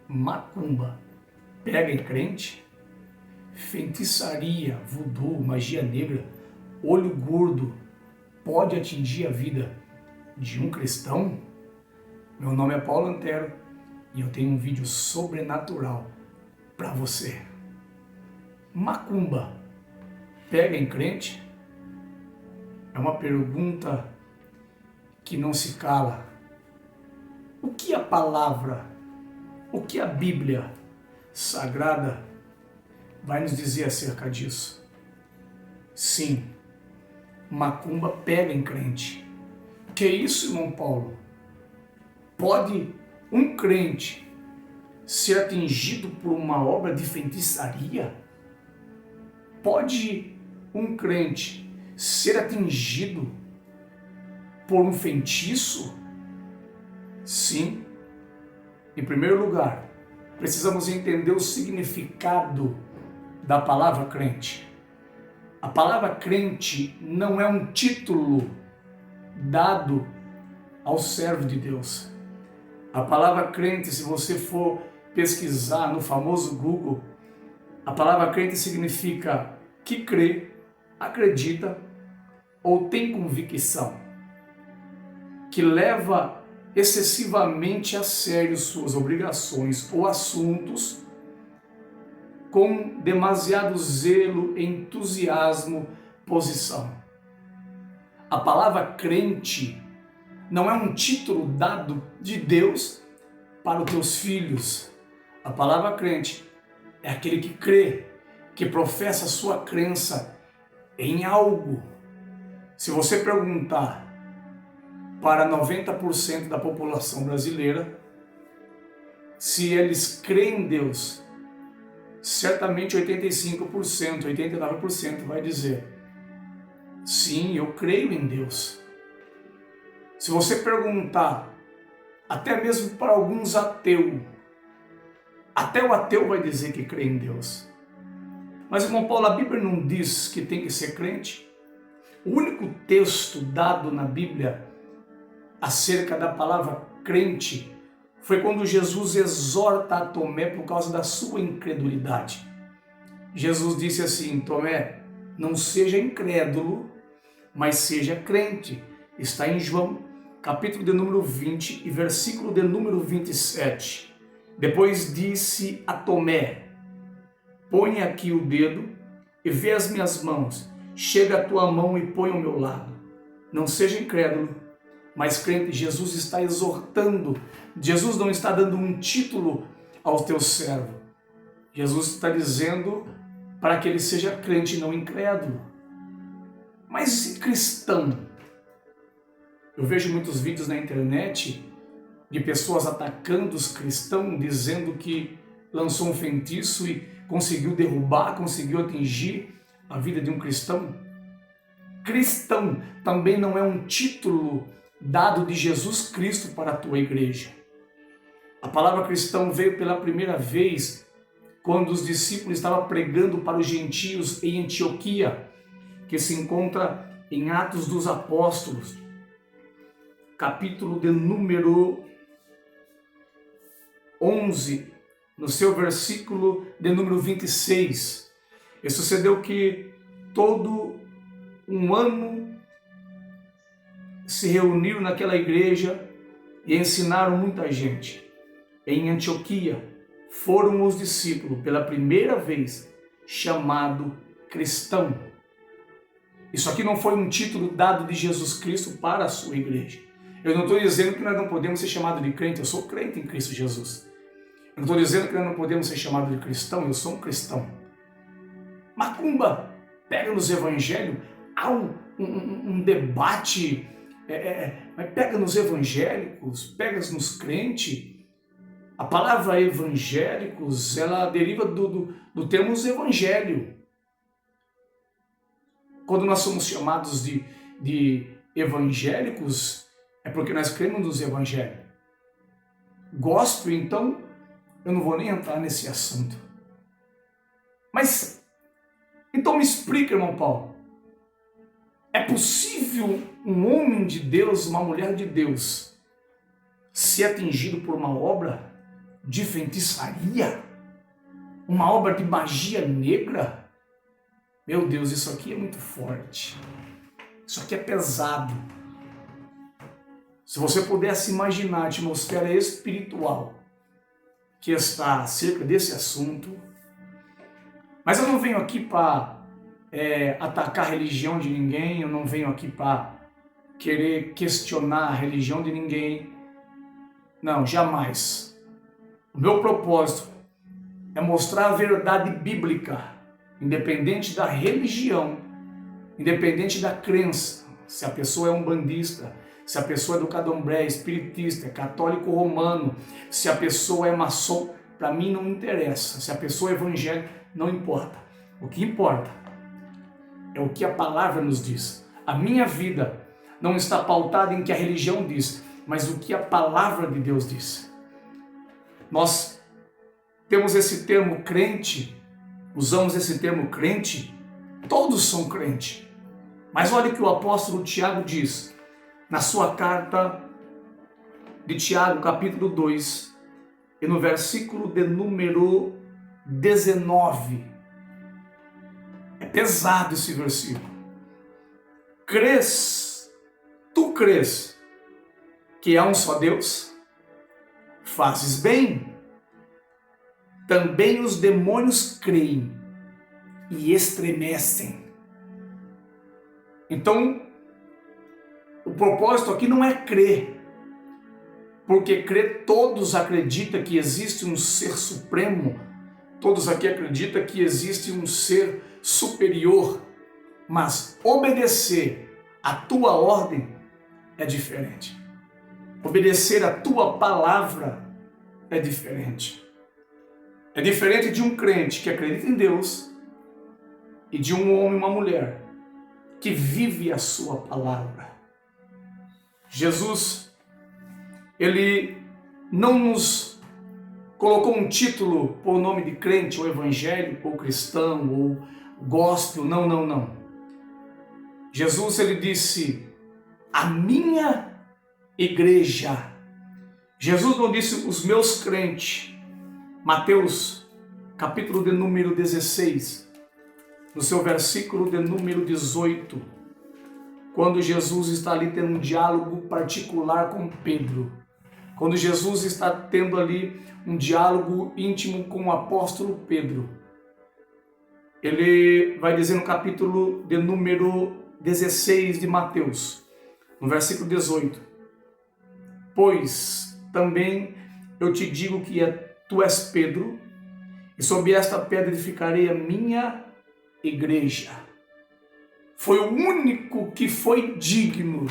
Macumba pega em crente? Feitiçaria, voodoo, magia negra, olho gordo pode atingir a vida de um cristão? Meu nome é Paulo Antero e eu tenho um vídeo sobrenatural para você. Macumba pega em crente? É uma pergunta que não se cala. O que a palavra, o que a Bíblia Sagrada vai nos dizer acerca disso? Sim, macumba pega em crente. Que isso, irmão Paulo? Pode um crente ser atingido por uma obra de feitiçaria? Pode um crente ser atingido por um feitiço? Sim. Em primeiro lugar, precisamos entender o significado da palavra crente. A palavra crente não é um título dado ao servo de Deus. A palavra crente, se você for pesquisar no famoso Google, a palavra crente significa que crê, acredita ou tem convicção, que leva excessivamente a sério suas obrigações ou assuntos com demasiado zelo, entusiasmo, posição. A palavra crente não é um título dado de Deus para os teus filhos. A palavra crente é aquele que crê, que professa a sua crença em algo. Se você perguntar para 90% da população brasileira se eles creem em Deus, certamente 85%, 89% vai dizer: sim, eu creio em Deus. Se você perguntar até mesmo para alguns ateus, até o ateu vai dizer que crê em Deus. Mas, irmão Paulo, a Bíblia não diz que tem que ser crente? O único texto dado na Bíblia acerca da palavra crente foi quando Jesus exorta a Tomé por causa da sua incredulidade. Jesus disse assim: Tomé, não seja incrédulo, mas seja crente. Está em João, capítulo de número 20 e versículo de número 27. Depois disse a Tomé: põe aqui o dedo e vê as minhas mãos. Chega a tua mão e põe ao meu lado. Não seja incrédulo, mas crente. Jesus está exortando. Jesus não está dando um título ao teu servo. Jesus está dizendo para que ele seja crente, não incrédulo. Mas e cristão? Eu vejo muitos vídeos na internet de pessoas atacando os cristãos, dizendo que lançou um feitiço e conseguiu derrubar, conseguiu atingir a vida de um cristão. Cristão também não é um título dado de Jesus Cristo para a tua igreja. A palavra cristão veio pela primeira vez quando os discípulos estavam pregando para os gentios em Antioquia, que se encontra em Atos dos Apóstolos, capítulo de número 11, no seu versículo de número 26. E sucedeu que todo um ano se reuniram naquela igreja e ensinaram muita gente. Em Antioquia foram os discípulos pela primeira vez chamado cristão. Isso aqui não foi um título dado de Jesus Cristo para a sua igreja. Eu não estou dizendo que nós não podemos ser chamados de crente, eu sou crente em Cristo Jesus. Eu não estou dizendo que nós não podemos ser chamados de cristão, eu sou um cristão. Macumba pega nos evangelhos, há um debate, mas pega nos evangélicos, pega nos crentes. A palavra evangélicos, ela deriva do termo evangelho. Quando nós somos chamados de evangélicos, é porque nós cremos nos evangelhos. Gospel, então, eu não vou nem entrar nesse assunto. Mas, então me explica, irmão Paulo. É possível um homem de Deus, uma mulher de Deus, ser atingido por uma obra de feitiçaria? Uma obra de magia negra? Meu Deus, isso aqui é muito forte. Isso aqui é pesado. Se você pudesse imaginar a atmosfera espiritual que está acerca desse assunto. Mas eu não venho aqui para atacar a religião de ninguém, eu não venho aqui para querer questionar a religião de ninguém. Não, jamais. O meu propósito é mostrar a verdade bíblica, independente da religião, independente da crença. Se a pessoa é umbandista, se a pessoa é do candomblé, espiritista, católico romano, se a pessoa é maçom, para mim não interessa. Se a pessoa é evangélica, não importa. O que importa é o que a palavra nos diz. A minha vida não está pautada em que a religião diz, mas o que a palavra de Deus diz. Nós temos esse termo crente, usamos esse termo crente, todos são crente. Mas olha o que o apóstolo Tiago diz na sua carta de Tiago, capítulo 2, e no versículo de número 19. É pesado esse versículo. Tu crês que há um só Deus? Fazes bem. Também os demônios creem e estremecem. Então, o propósito aqui não é crer, porque crer todos acreditam que existe um ser supremo, todos aqui acreditam que existe um ser superior, mas obedecer a tua ordem é diferente. Obedecer a tua palavra é diferente. É diferente de um crente que acredita em Deus e de um homem e uma mulher que vive a sua palavra. Jesus, ele não nos colocou um título por nome de crente, ou evangélico, ou cristão, ou gospel, não. Jesus, ele disse, a minha igreja. Jesus não disse os meus crentes. Mateus, capítulo de número 16, no seu versículo de número 18, quando Jesus está ali tendo um diálogo particular com Pedro, quando Jesus está tendo ali um diálogo íntimo com o apóstolo Pedro, ele vai dizer no capítulo de número 16 de Mateus, no versículo 18, pois também eu te digo que tu és Pedro, e sobre esta pedra edificarei a minha igreja. Foi o único que foi digno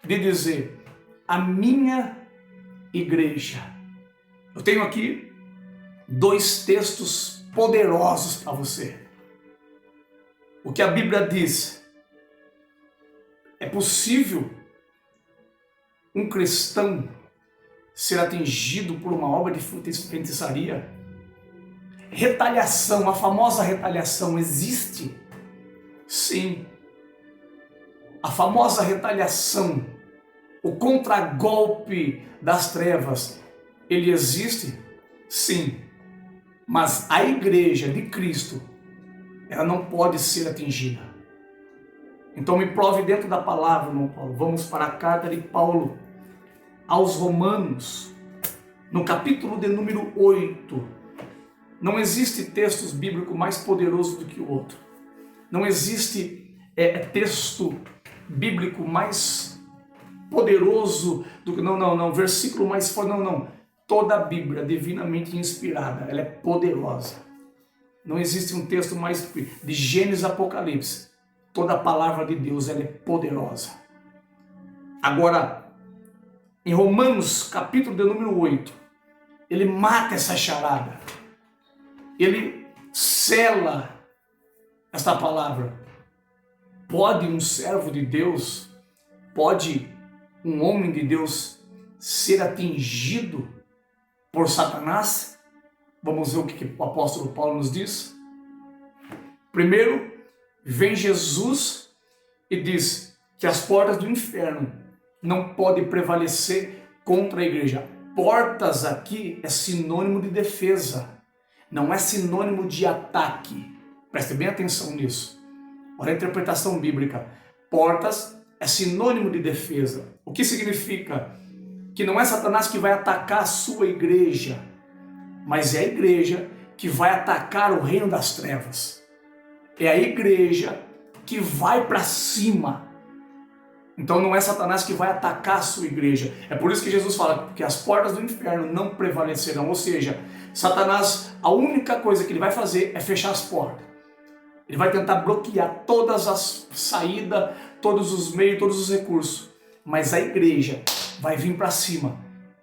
de dizer, a minha igreja. Eu tenho aqui 2 textos poderosos para você. O que a Bíblia diz, é possível um cristão ser atingido por uma obra de feitiçaria? Retaliação, a famosa retaliação existe? Sim. A famosa retaliação, o contragolpe das trevas, ele existe? Sim. Mas a igreja de Cristo, ela não pode ser atingida. Então me prove dentro da palavra, irmão Paulo. Vamos para a carta de Paulo aos Romanos, no capítulo de número 8. Não existe texto bíblico mais poderoso do que o outro. Não existe texto bíblico mais poderoso do que... Não. Versículo mais forte, não. Toda a Bíblia é divinamente inspirada, ela é poderosa. Não existe um texto mais... De Gênesis a Apocalipse, toda a palavra de Deus, ela é poderosa. Agora, em Romanos, capítulo de número 8, ele mata essa charada. Ele sela esta palavra. Pode um servo de Deus, pode um homem de Deus ser atingido por Satanás? Vamos ver o que o apóstolo Paulo nos diz. Primeiro, vem Jesus e diz que as portas do inferno não podem prevalecer contra a igreja. portas aqui é sinônimo de defesa, não é sinônimo de ataque. Preste bem atenção nisso. Olha a interpretação bíblica. Portas é sinônimo de defesa. O que significa? Que não é Satanás que vai atacar a sua igreja, mas é a igreja que vai atacar o reino das trevas. É a igreja que vai para cima. Então não é Satanás que vai atacar a sua igreja. É por isso que Jesus fala que as portas do inferno não prevalecerão. Ou seja, Satanás, a única coisa que ele vai fazer é fechar as portas. Ele vai tentar bloquear todas as saídas, todos os meios, todos os recursos. Mas a igreja vai vir para cima.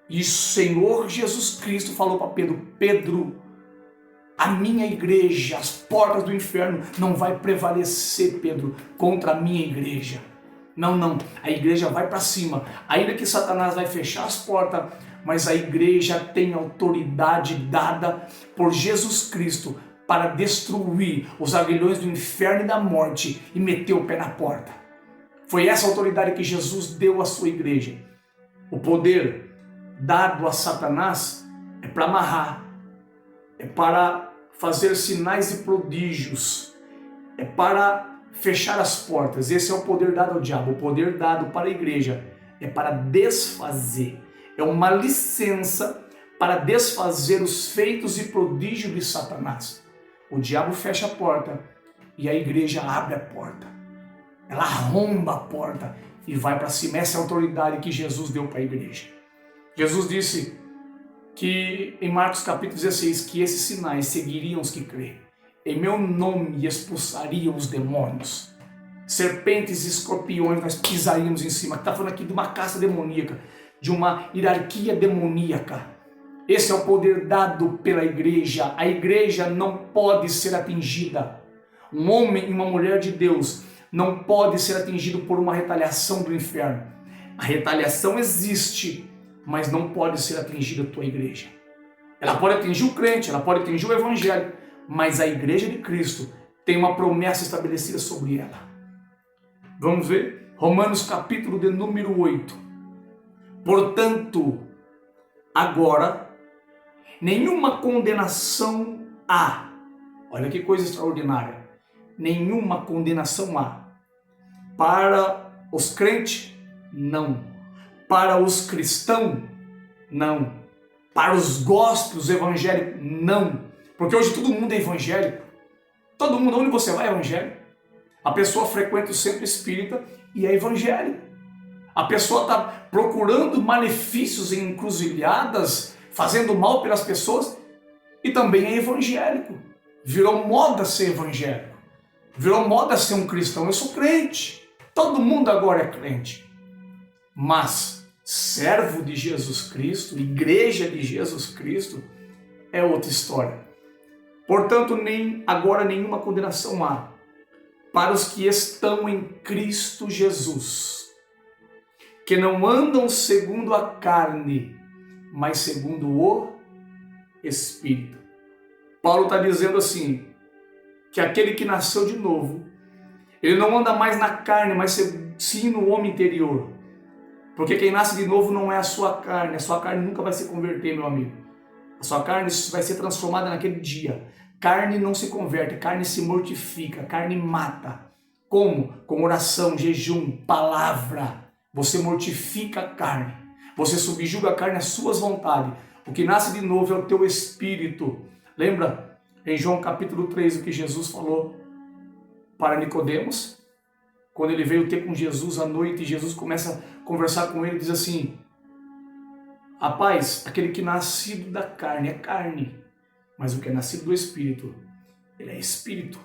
E o Senhor Jesus Cristo falou para Pedro: Pedro, a minha igreja, as portas do inferno não vai prevalecer, Pedro, contra a minha igreja. Não, a igreja vai para cima. Ainda que Satanás vai fechar as portas, mas a igreja tem autoridade dada por Jesus Cristo para destruir os aguilhões do inferno e da morte e meter o pé na porta. Foi essa autoridade que Jesus deu à sua igreja. O poder dado a Satanás é para amarrar, é para fazer sinais e prodígios, é para fechar as portas. Esse é o poder dado ao diabo. O poder dado para a igreja é para desfazer. É uma licença para desfazer os feitos e prodígios de Satanás. O diabo fecha a porta e a igreja abre a porta. Ela arromba a porta e vai para cima. Essa é a autoridade que Jesus deu para a igreja. Jesus disse que em Marcos capítulo 16 que esses sinais seguiriam os que crêem. Em meu nome expulsariam os demônios. Serpentes e escorpiões nós pisaríamos em cima. Está falando aqui de uma caça demoníaca, de uma hierarquia demoníaca. Esse é o poder dado pela igreja. A igreja não pode ser atingida. Um homem e uma mulher de Deus não pode ser atingido por uma retaliação do inferno. A retaliação existe, mas não pode ser atingida a tua igreja. Ela pode atingir o crente, ela pode atingir o evangelho, mas a igreja de Cristo tem uma promessa estabelecida sobre ela. Vamos ver? Romanos capítulo de número 8. Portanto, agora, nenhuma condenação há. Olha que coisa extraordinária. Nenhuma condenação há. Para os crentes, não. Para os cristãos, não. Para os gospels evangélicos, não. Porque hoje todo mundo é evangélico. Todo mundo, onde você vai, é evangélico. A pessoa frequenta o centro espírita e é evangélico. A pessoa está procurando malefícios em encruzilhadas, fazendo mal pelas pessoas e também é evangélico. Virou moda ser evangélico. Virou moda ser um cristão. Eu sou crente. Todo mundo agora é crente. Mas servo de Jesus Cristo, igreja de Jesus Cristo, é outra história. Portanto, nem agora nenhuma condenação há para os que estão em Cristo Jesus, que não andam segundo a carne, mas segundo o Espírito. Paulo está dizendo assim, que aquele que nasceu de novo, ele não anda mais na carne, mas sim no homem interior. Porque quem nasce de novo não é a sua carne nunca vai se converter, meu amigo. A sua carne vai ser transformada naquele dia. Carne não se converte, carne se mortifica, carne mata. Como? Com oração, jejum, palavra. Você mortifica a carne. Você subjuga a carne às suas vontades. O que nasce de novo é o teu espírito. Lembra em João capítulo 3 o que Jesus falou para Nicodemos? Quando ele veio ter com Jesus à noite e Jesus começa a conversar com ele, diz assim: rapaz, aquele que é nascido da carne é carne, mas o que é nascido do Espírito, ele é Espírito.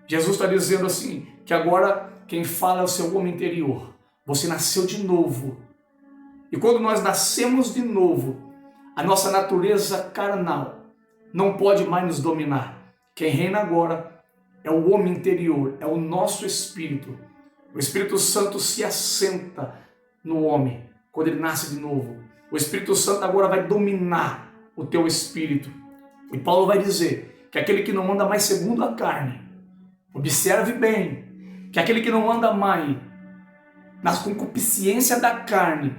Jesus está dizendo assim, que agora quem fala é o seu homem interior. Você nasceu de novo. E quando nós nascemos de novo, a nossa natureza carnal não pode mais nos dominar. Quem reina agora é o homem interior, é o nosso Espírito. O Espírito Santo se assenta no homem quando ele nasce de novo. O Espírito Santo agora vai dominar o teu espírito. E Paulo vai dizer que aquele que não anda mais segundo a carne, observe bem, que aquele que não anda mais na concupiscência da carne,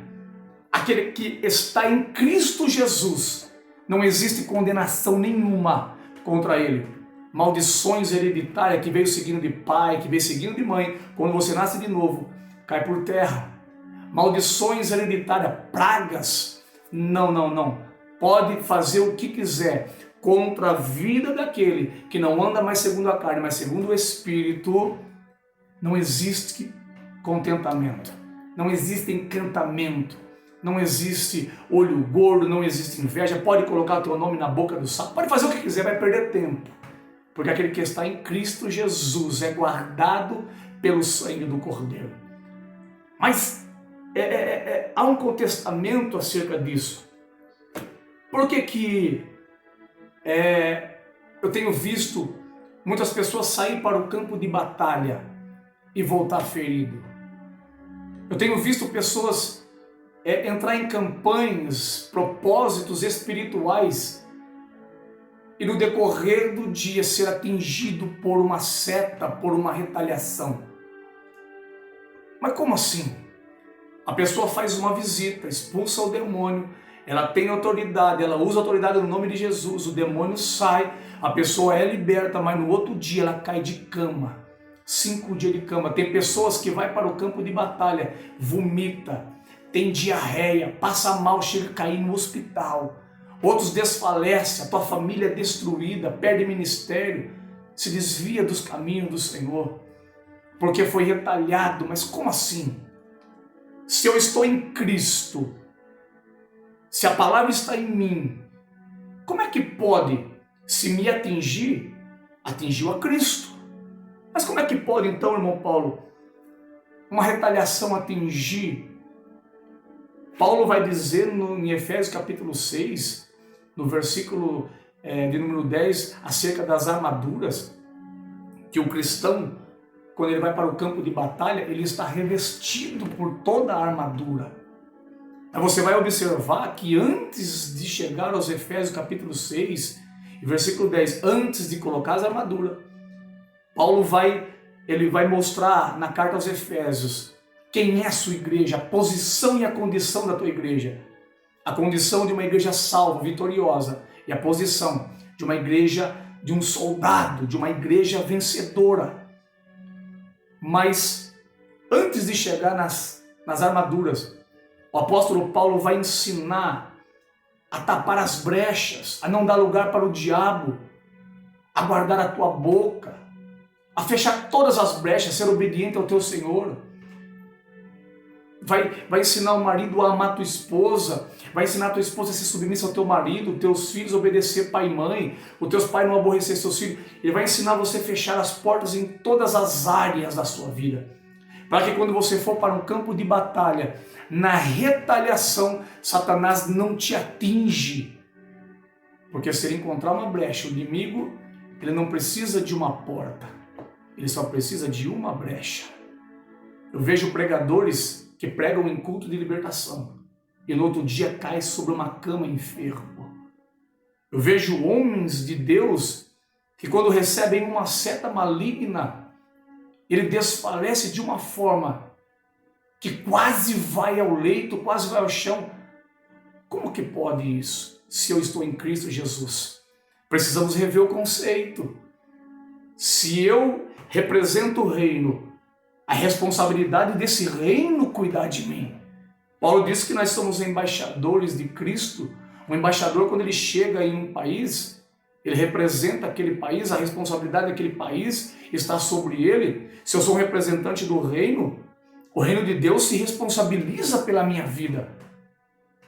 aquele que está em Cristo Jesus, não existe condenação nenhuma contra ele. Maldições hereditárias que veio seguindo de pai, que veio seguindo de mãe, quando você nasce de novo, cai por terra. Maldições hereditárias, pragas, não. Pode fazer o que quiser contra a vida daquele que não anda mais segundo a carne, mas segundo o Espírito. Não existe contentamento, não existe encantamento, não existe olho gordo, não existe inveja. Pode colocar o teu nome na boca do sapo, pode fazer o que quiser, vai perder tempo. Porque aquele que está em Cristo Jesus é guardado pelo sangue do Cordeiro. Mas há um contestamento acerca disso. Por que eu tenho visto muitas pessoas sair para o campo de batalha e voltar ferido? Eu tenho visto pessoas entrar em campanhas, propósitos espirituais e no decorrer do dia ser atingido por uma seta, por uma retaliação. Mas como assim? A pessoa faz uma visita, expulsa o demônio, ela tem autoridade, ela usa a autoridade no nome de Jesus, o demônio sai, a pessoa é liberta, mas no outro dia ela cai de cama. 5 dias de cama. Tem pessoas que vai para o campo de batalha, vomita, tem diarreia, passa mal, chega a cair no hospital. Outros desfalecem, a tua família é destruída, perde ministério, se desvia dos caminhos do Senhor, porque foi retalhado. Mas como assim? Se eu estou em Cristo, se a palavra está em mim, como é que pode, se me atingir, atingiu a Cristo? Mas como é que pode então, irmão Paulo, uma retaliação atingir? Paulo vai dizer em Efésios capítulo 6, no versículo de número 10, acerca das armaduras, que o cristão, quando ele vai para o campo de batalha, ele está revestido por toda a armadura. Então você vai observar que antes de chegar aos Efésios capítulo 6, versículo 10, antes de colocar as armaduras, Paulo vai mostrar na carta aos Efésios quem é a sua igreja, a posição e a condição da tua igreja. A condição de uma igreja salva, vitoriosa, e a posição de uma igreja, de um soldado, de uma igreja vencedora. Mas antes de chegar nas armaduras, o apóstolo Paulo vai ensinar a tapar as brechas, a não dar lugar para o diabo, a guardar a tua boca, a fechar todas as brechas, ser obediente ao teu Senhor. Vai ensinar o marido a amar a tua esposa, vai ensinar a tua esposa a ser submissa ao teu marido, teus filhos a obedecer pai e mãe, os teus pais não aborrecer seus filhos. Ele vai ensinar você a fechar as portas em todas as áreas da sua vida, para que quando você for para um campo de batalha, na retaliação, Satanás não te atinge. Porque se ele encontrar uma brecha, o inimigo, ele não precisa de uma porta, ele só precisa de uma brecha. Eu vejo pregadores que pregam em culto de libertação e no outro dia cai sobre uma cama enfermo. Eu vejo homens de Deus que quando recebem uma seta maligna, ele desfalece de uma forma que quase vai ao leito, quase vai ao chão. Como que pode isso? Se eu estou em Cristo Jesus. Precisamos rever o conceito. Se eu represento o reino, a responsabilidade desse reino cuidar de mim. Paulo diz que nós somos embaixadores de Cristo. Um embaixador, quando ele chega em um país, ele representa aquele país, a responsabilidade daquele país está sobre ele. Se eu sou um representante do reino, o reino de Deus se responsabiliza pela minha vida.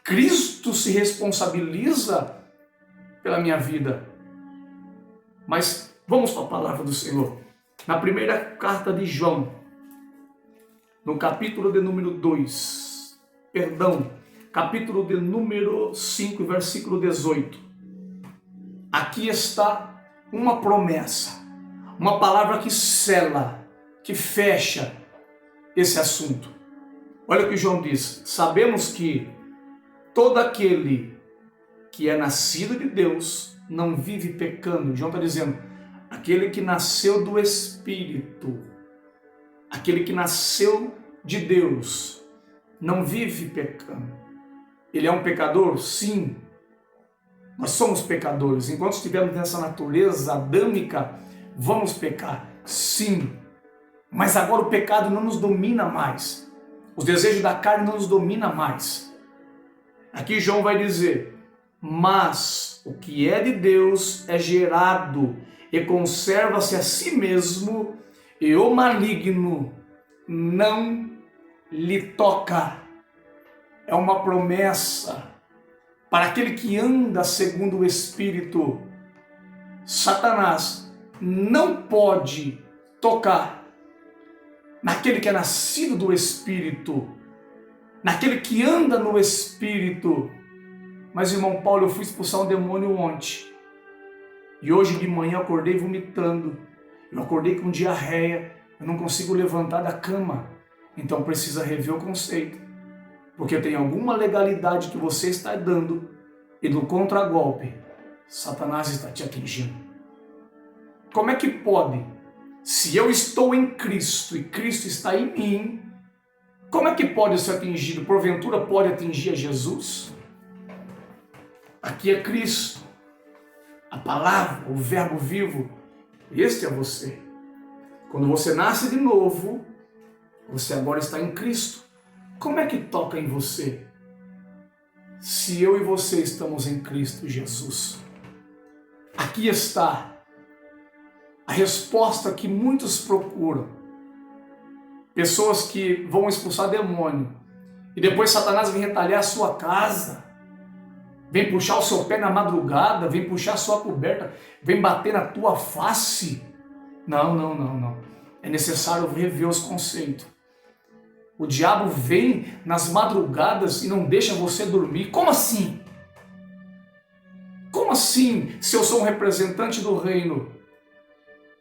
Cristo se responsabiliza pela minha vida. Mas vamos para a palavra do Senhor. Na primeira carta de João, no capítulo de número 2, capítulo de número 5, versículo 18. Aqui está uma promessa, uma palavra que sela, que fecha esse assunto. Olha o que João diz: sabemos que todo aquele que é nascido de Deus não vive pecando. João está dizendo, aquele que nasceu do Espírito, aquele que nasceu de Deus, não vive pecando. ele é um pecador? Sim. Nós somos pecadores. Enquanto estivermos nessa natureza adâmica, vamos pecar. Sim. Mas agora o pecado não nos domina mais. Os desejos da carne não nos dominam mais. Aqui João vai dizer: mas o que é de Deus é gerado e conserva-se a si mesmo, e o maligno não lhe toca. É uma promessa para aquele que anda segundo o Espírito. Satanás não pode tocar naquele que é nascido do Espírito, naquele que anda no Espírito. Mas, irmão Paulo, eu fui expulsar um demônio ontem, e hoje de manhã eu acordei vomitando, eu acordei com diarreia, eu não consigo levantar da cama. Então precisa rever o conceito, porque tem alguma legalidade que você está dando, e no contragolpe, Satanás está te atingindo. Como é que pode? Se eu estou em Cristo e Cristo está em mim, como é que pode ser atingido? Porventura pode atingir a Jesus? Aqui é Cristo, a palavra, o verbo vivo. Este é você. Quando você nasce de novo, você agora está em Cristo. Como é que toca em você? Se eu e você estamos em Cristo Jesus. Aqui está a resposta que muitos procuram. Pessoas que vão expulsar demônio e depois Satanás vem retalhar a sua casa, vem puxar o seu pé na madrugada, vem puxar a sua coberta, vem bater na tua face. Não. É necessário rever os conceitos. O diabo vem nas madrugadas e não deixa você dormir. Como assim? Como assim, se eu sou um representante do reino?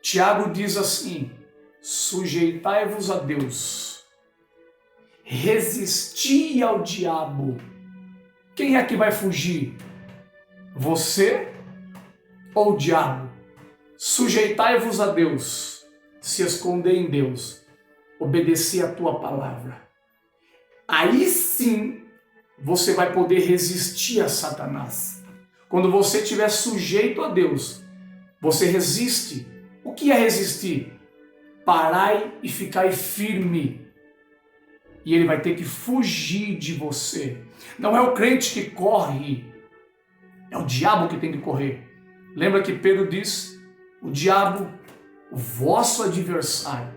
Tiago diz assim: sujeitai-vos a Deus, resisti ao diabo. Quem é que vai fugir? Você ou o diabo? Sujeitai-vos a Deus, se esconder em Deus, obedecer a tua palavra. Aí sim você vai poder resistir a Satanás. Quando você estiver sujeito a Deus, você resiste. O que é resistir? Parai e ficai firme. E ele vai ter que fugir de você. Não é o crente que corre, é o diabo que tem que correr. Lembra que Pedro diz: o diabo, o vosso adversário,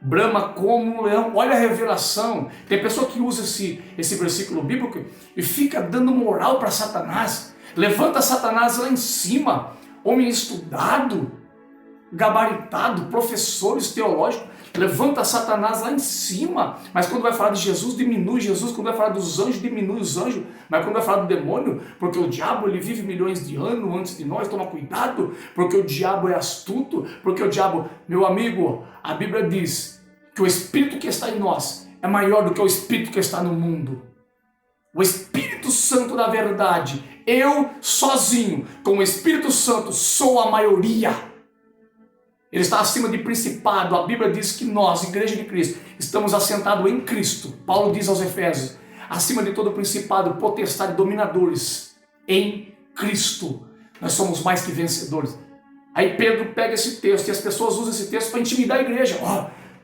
brama como um leão. Olha a revelação. Tem pessoa que usa esse versículo bíblico e fica dando moral para Satanás. Levanta Satanás lá em cima. Homem estudado, gabaritado, professores teológicos, levanta Satanás lá em cima. Mas quando vai falar de Jesus, diminui Jesus. Quando vai falar dos anjos, diminui os anjos. Mas quando vai falar do demônio, porque o diabo ele vive milhões de anos antes de nós, toma cuidado, porque o diabo é astuto, porque o diabo, meu amigo, a Bíblia diz que o Espírito que está em nós é maior do que o Espírito que está no mundo. O Espírito Santo da verdade, eu sozinho, com o Espírito Santo, sou a maioria. Ele está acima de principado. A Bíblia diz que nós, Igreja de Cristo, estamos assentados em Cristo. Paulo diz aos Efésios: acima de todo principado, potestade, dominadores, em Cristo. Nós somos mais que vencedores. Aí Pedro pega esse texto e as pessoas usam esse texto para intimidar a igreja.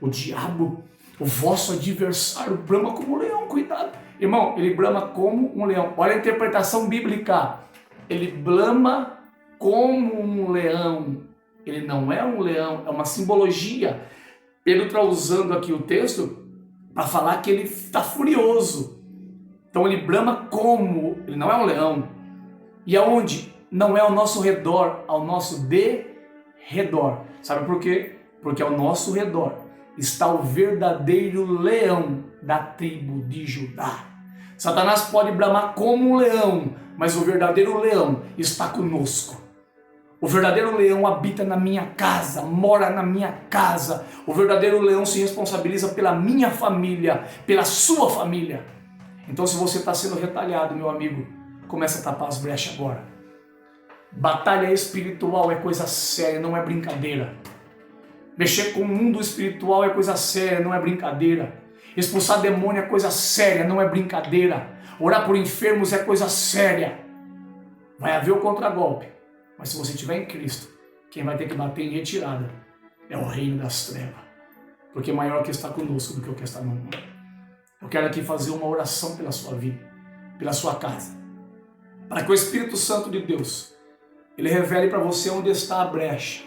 O diabo, o vosso adversário, brama como um leão. Cuidado. Irmão, ele brama como um leão. Olha a interpretação bíblica. Ele brama como um leão. Ele não é um leão, é uma simbologia. Pedro está usando aqui o texto para falar que ele está furioso. Então ele brama como, ele não é um leão. E aonde? Não é ao nosso redor, ao nosso derredor. Sabe por quê? Porque ao nosso redor está o verdadeiro leão da tribo de Judá. Satanás pode bramar como um leão, mas o verdadeiro leão está conosco. O verdadeiro leão habita na minha casa, mora na minha casa. O verdadeiro leão se responsabiliza pela minha família, pela sua família. Então, se você está sendo retalhado, meu amigo, comece a tapar as brechas agora. Batalha espiritual é coisa séria, não é brincadeira. Mexer com o mundo espiritual é coisa séria, não é brincadeira. Expulsar demônio é coisa séria, não é brincadeira. Orar por enfermos é coisa séria. Vai haver o contragolpe. Mas se você estiver em Cristo, quem vai ter que bater em retirada é o reino das trevas. Porque maior que está conosco do que o que está no mundo. Eu quero aqui fazer uma oração pela sua vida, pela sua casa. Para que o Espírito Santo de Deus, ele revele para você onde está a brecha.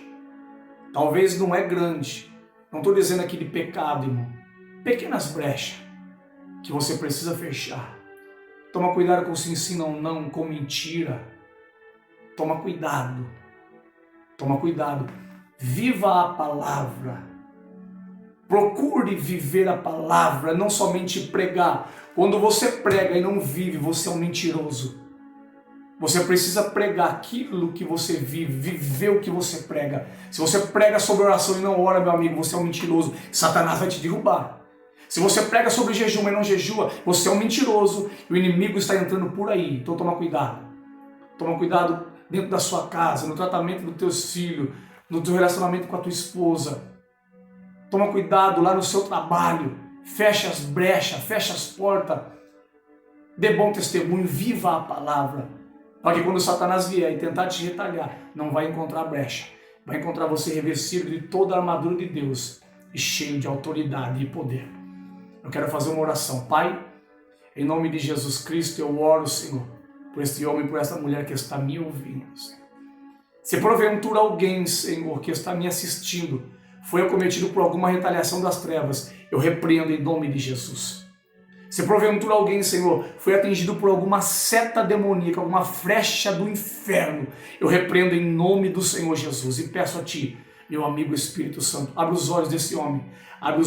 Talvez não é grande. Não estou dizendo aqui de pecado, irmão. Pequenas brechas que você precisa fechar. Toma cuidado com sim, sim, não, não, com mentira. Toma cuidado. Toma cuidado. Viva a palavra. Procure viver a palavra, não somente pregar. Quando você prega e não vive, você é um mentiroso. Você precisa pregar aquilo que você vive, viver o que você prega. Se você prega sobre oração e não ora, meu amigo, você é um mentiroso. Satanás vai te derrubar. Se você prega sobre jejum e não jejua, você é um mentiroso. E o inimigo está entrando por aí. Então toma cuidado. Toma cuidado dentro da sua casa, no tratamento dos teus filhos, no teu relacionamento com a tua esposa. Toma cuidado lá no seu trabalho. Fecha as brechas, fecha as portas. Dê bom testemunho, viva a palavra. Para que quando Satanás vier e tentar te retalhar, não vai encontrar brecha. Vai encontrar você revestido de toda a armadura de Deus e cheio de autoridade e poder. Eu quero fazer uma oração. Pai, em nome de Jesus Cristo, eu oro, Senhor, por este homem e por esta mulher que está me ouvindo, Senhor. Se porventura alguém, Senhor, que está me assistindo, foi acometido por alguma retaliação das trevas, eu repreendo em nome de Jesus. Se porventura alguém, Senhor, foi atingido por alguma seta demoníaca, alguma flecha do inferno, eu repreendo em nome do Senhor Jesus e peço a Ti, meu amigo Espírito Santo, abre os olhos desse homem, abre os